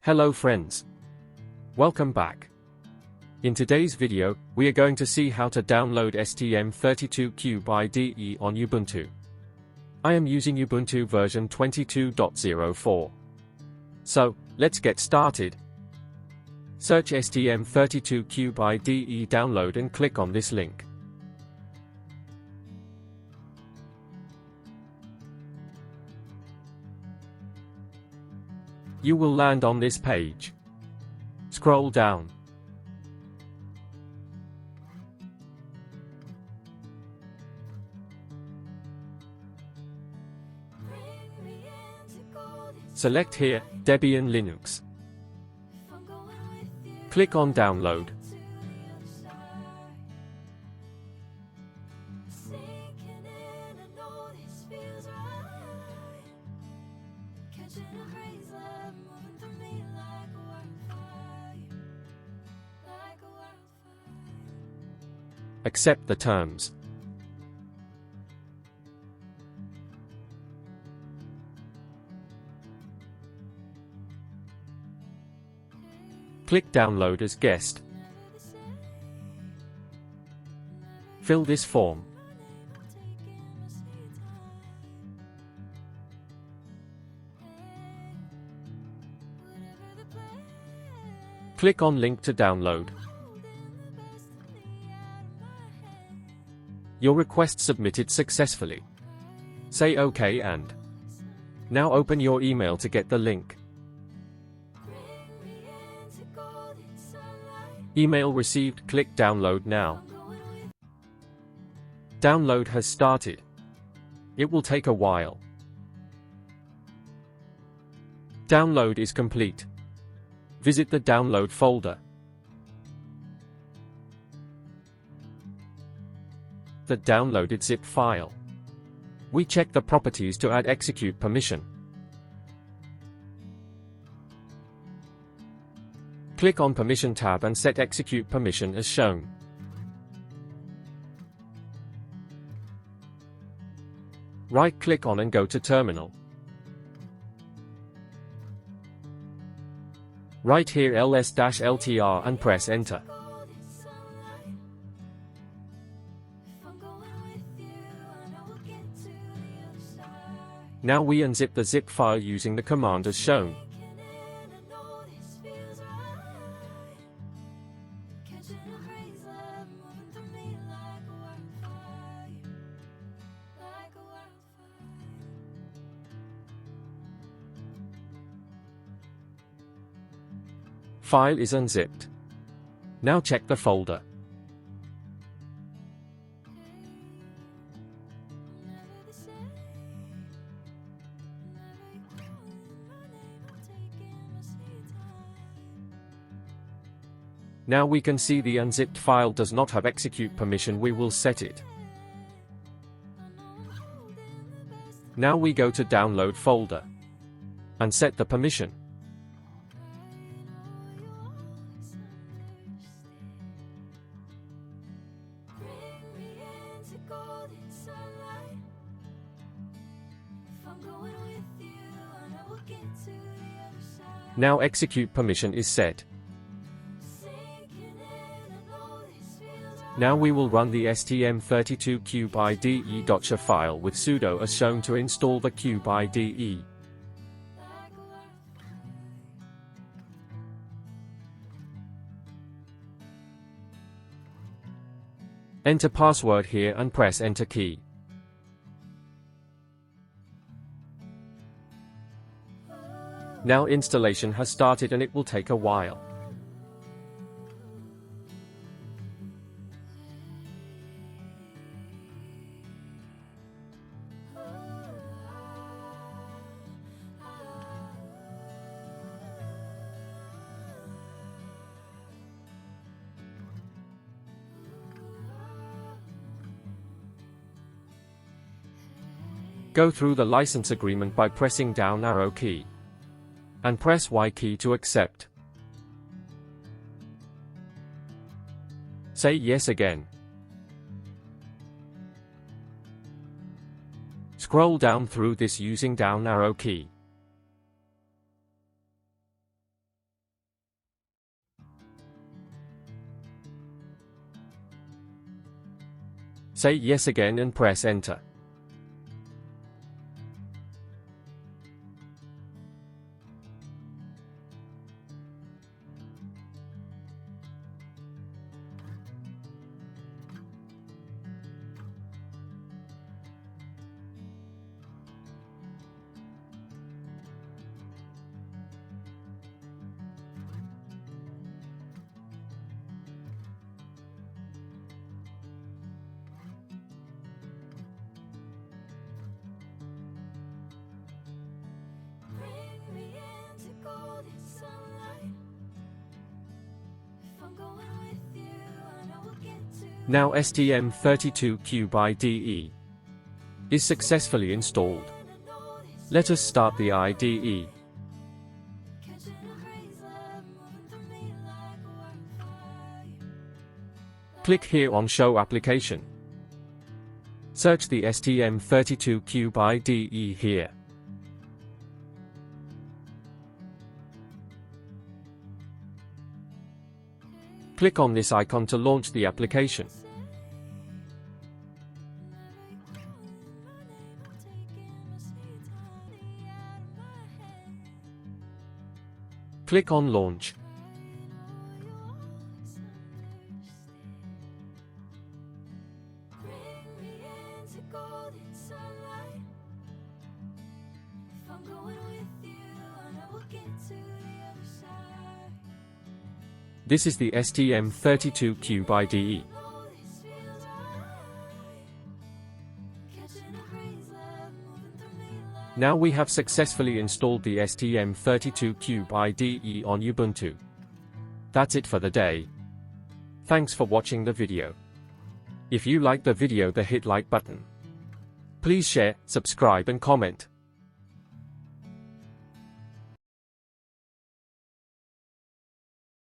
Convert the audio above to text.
Hello friends. Welcome back. In today's video, we are going to see how to download STM32 Cube IDE on Ubuntu. I am using Ubuntu version 22.04. So, let's get started. Search STM32 Cube IDE download and click on this link. You will land on this page. Scroll down. Select here, Debian Linux. Click on Download. Accept the terms. Click Download as guest. Fill this form. Click on link to download. Your request submitted successfully. Say OK and now open your email to get the link. Email received. Click Download now. Download has started. It will take a while. Download is complete. Visit the download folder. The downloaded zip file. We check the properties to add execute permission. Click on Permission tab and set execute permission as shown. Right-click on and go to Terminal. Write here ls-ltr and press Enter. Now we unzip the zip file using the command as shown. File is unzipped. Now check the folder. Now we can see the unzipped file does not have execute permission. We will set it. Now we go to Download folder and set the permission. Now execute permission is set. Now we will run the STM32 Cube IDE.sha file with sudo as shown to install the Cube IDE. Enter password here and press Enter key. Now installation has started and it will take a while. Go through the license agreement by pressing down arrow key and press Y key to accept. Say yes again. Scroll down through this using down arrow key. Say yes again and press enter. Now STM32 by IDE is successfully installed. Let us start the IDE. Click here on Show Application. Search the STM32 by IDE here. Click on this icon to launch the application. Click on Launch. This is the STM32 by IDE. Now we have successfully installed the STM32 by IDE on Ubuntu. That's it for the day. Thanks for watching the video. If you like the video, hit like button. Please share, subscribe and comment.